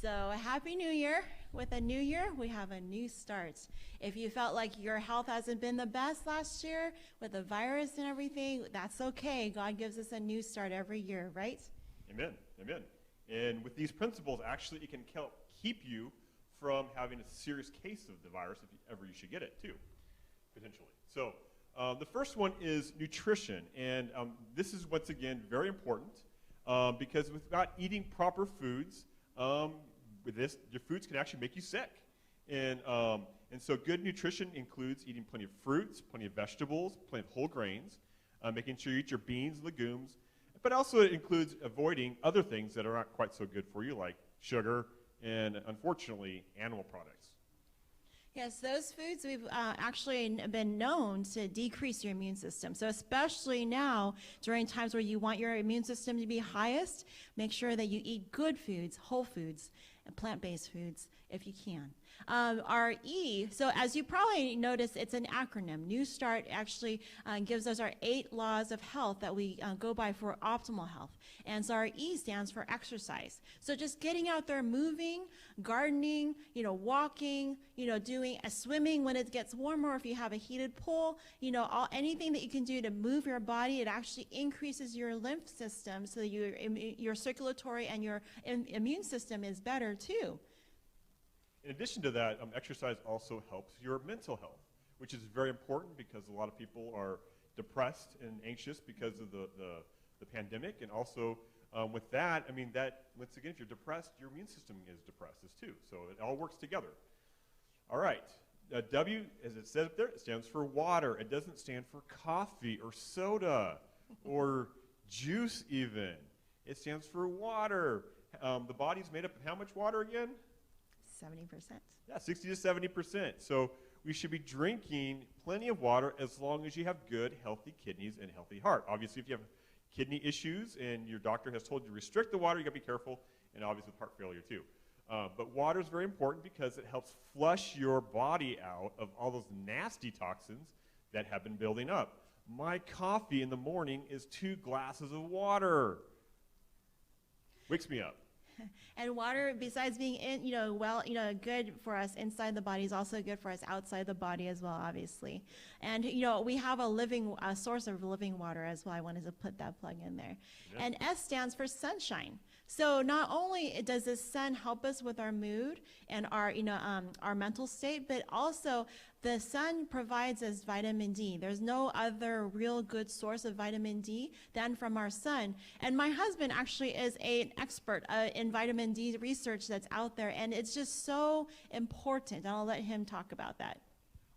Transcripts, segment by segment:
So Happy New Year. With a new year, we have a new start. If you felt like your health hasn't been the best last year with the virus and everything, that's okay. God gives us a new start every year, right? Amen. Amen. And with these principles, actually, it can help keep you from having a serious case of the virus if ever you should get it, too, potentially. So the first one is nutrition. And this is, once again, very important because without eating proper foods, with this, your foods can actually make you sick. And so good nutrition includes eating plenty of fruits, plenty of vegetables, plenty of whole grains, making sure you eat your beans, legumes, but also it includes avoiding other things that are not quite so good for you, like sugar and, unfortunately, animal products. Yes, those foods we've actually been known to decrease your immune system. So especially now, during times where you want your immune system to be highest, make sure that you eat good foods, whole foods, and plant-based foods if you can. Our E, so as you probably noticed, it's an acronym. NEWSTART actually gives us our 8 laws of health that we go by for optimal health. And so our E stands for exercise. So just getting out there, moving, gardening, walking, doing a swimming when it gets warmer, or if you have a heated pool, anything that you can do to move your body, it actually increases your lymph system so that your circulatory and your immune system is better too. In addition to that, exercise also helps your mental health, which is very important because a lot of people are depressed and anxious because of the pandemic. And also with that, once again, if you're depressed, your immune system is depressed too. So it all works together. All right. W, as it says up there, it stands for water. It doesn't stand for coffee or soda or juice even. It stands for water. The body's made up of how much water again? 70%. Yeah, 60 to 70%. So we should be drinking plenty of water as long as you have good, healthy kidneys and healthy heart. Obviously, if you have kidney issues and your doctor has told you to restrict the water, you got to be careful, and obviously with heart failure too. But water is very important because it helps flush your body out of all those nasty toxins that have been building up. My coffee in the morning is 2 glasses of water. Wakes me up. And water, besides being good for us inside the body, is also good for us outside the body as well, obviously. And we have a source of living water as well. I wanted to put that plug in there. Yeah. And S stands for sunshine. So not only does the sun help us with our mood and our mental state, but also the sun provides us vitamin D. There's no other real good source of vitamin D than from our sun. And my husband actually is an expert in vitamin D research that's out there, and it's just so important. And I'll let him talk about that.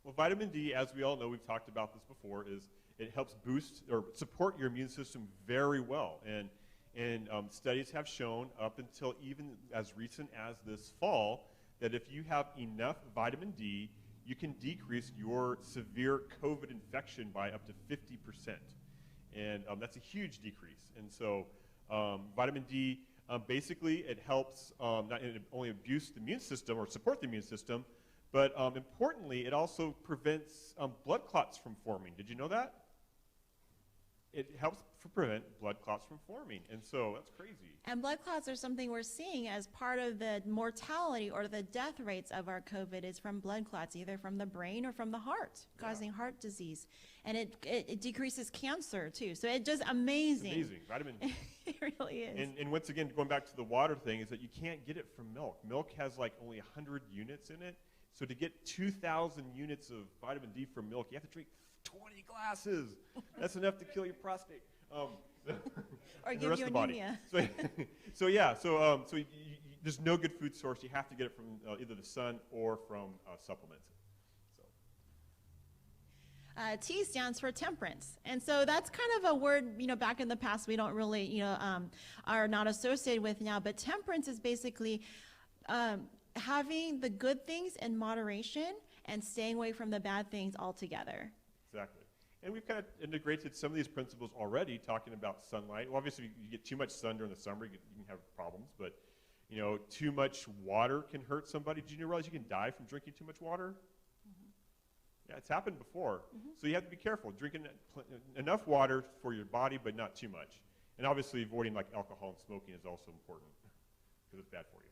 Well, vitamin D, as we all know, we've talked about this before, is it helps boost or support your immune system very well. And studies have shown up until even as recent as this fall that if you have enough vitamin D, you can decrease your severe COVID infection by up to 50%. And that's a huge decrease. And so vitamin D, basically it helps not only boost the immune system or support the immune system, but importantly, it also prevents blood clots from forming. Did you know that? It helps prevent blood clots from forming, and so that's crazy. And blood clots are something we're seeing as part of the mortality or the death rates of our COVID is from blood clots, either from the brain or from the heart, causing heart disease. And it decreases cancer, too. So it's just amazing. It's amazing. Vitamin It really is. And once again, going back to the water thing, is that you can't get it from milk. Milk has like only 100 units in it. So to get 2,000 units of vitamin D from milk, you have to drink 20 glasses. That's enough to kill your prostate. Or give you anemia. So there's no good food source. You have to get it from either the sun or from supplements. T stands for temperance. And so that's kind of a word, back in the past we don't really, are not associated with now. But temperance is basically having the good things in moderation and staying away from the bad things altogether. Exactly. And we've kind of integrated some of these principles already, talking about sunlight. Well, obviously, if you get too much sun during the summer, you can have problems. But, too much water can hurt somebody. Did you realize you can die from drinking too much water? Mm-hmm. Yeah, it's happened before. Mm-hmm. So you have to be careful. Drinking enough water for your body, but not too much. And obviously, avoiding like alcohol and smoking is also important because it's bad for you.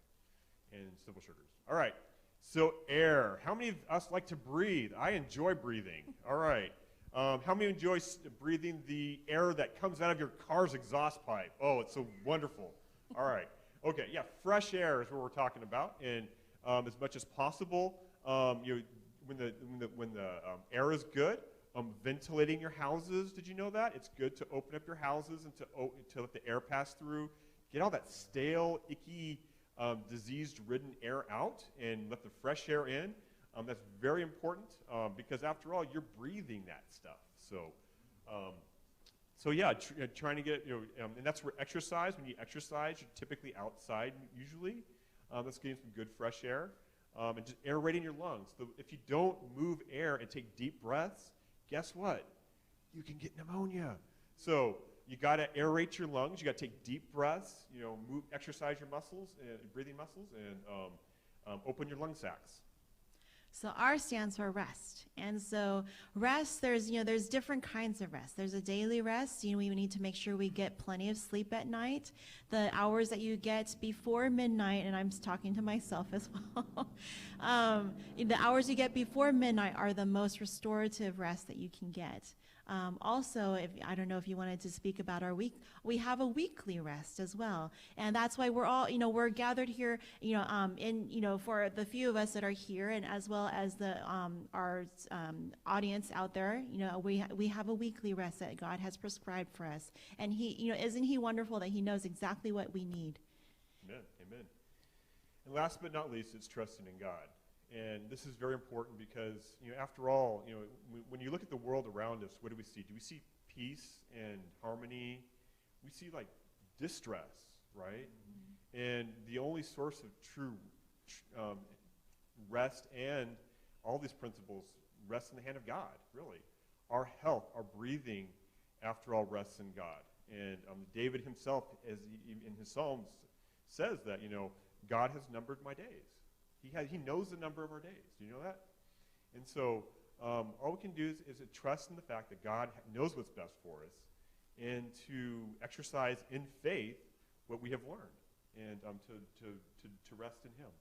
and simple sugars. All right. So air. How many of us like to breathe? I enjoy breathing. All right. How many enjoy breathing the air that comes out of your car's exhaust pipe? Oh, it's so wonderful. All right. Okay. Yeah. Fresh air is what we're talking about, and as much as possible, when the air is good, ventilating your houses. Did you know that? It's good to open up your houses and to let the air pass through. Get all that stale, icky, disease-ridden air out and let the fresh air in. That's very important because, after all, you're breathing that stuff. So yeah, trying to get, and that's where exercise. When you exercise, you're typically outside usually. That's getting some good fresh air and just aerating your lungs. So if you don't move air and take deep breaths, guess what? You can get pneumonia. So you got to aerate your lungs. You got to take deep breaths. Exercise your muscles and breathing muscles, and open your lung sacs. So R stands for rest. And so rest, there's different kinds of rest. There's a daily rest. We need to make sure we get plenty of sleep at night. The hours that you get before midnight, and I'm talking to myself as well, the hours you get before midnight are the most restorative rest that you can get. Also, I don't know if you wanted to speak about our week. We have a weekly rest as well, and that's why we're all, we're gathered here, for the few of us that are here, and as well as our audience out there. We have a weekly rest that God has prescribed for us, and isn't He wonderful that He knows exactly what we need? Amen. Amen. And last but not least, it's trusting in God. And this is very important because, after all, when you look at the world around us, what do we see? Do we see peace and harmony? We see, distress, right? Mm-hmm. And the only source of true rest and all these principles rest in the hand of God, really. Our health, our breathing, after all, rests in God. And David himself, in his Psalms, says that, God has numbered my days. He knows the number of our days. Do you know that? And so all we can do is to trust in the fact that God knows what's best for us, and to exercise in faith what we have learned, and to rest in Him.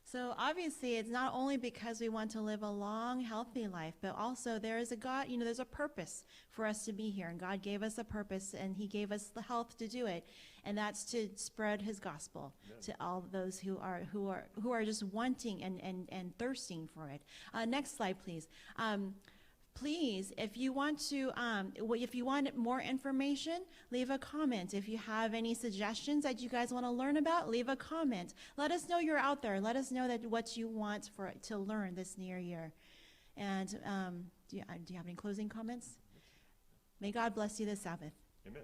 So obviously, it's not only because we want to live a long, healthy life, but also there is a God, there's a purpose for us to be here. And God gave us a purpose, and He gave us the health to do it. And that's to spread His gospel. Amen. To all those who are just wanting and thirsting for it. Next slide, please. Please, if you want more information, leave a comment. If you have any suggestions that you guys want to learn about, leave a comment. Let us know you're out there. Let us know that what you want to learn this near year. And do you have any closing comments? May God bless you this Sabbath. Amen.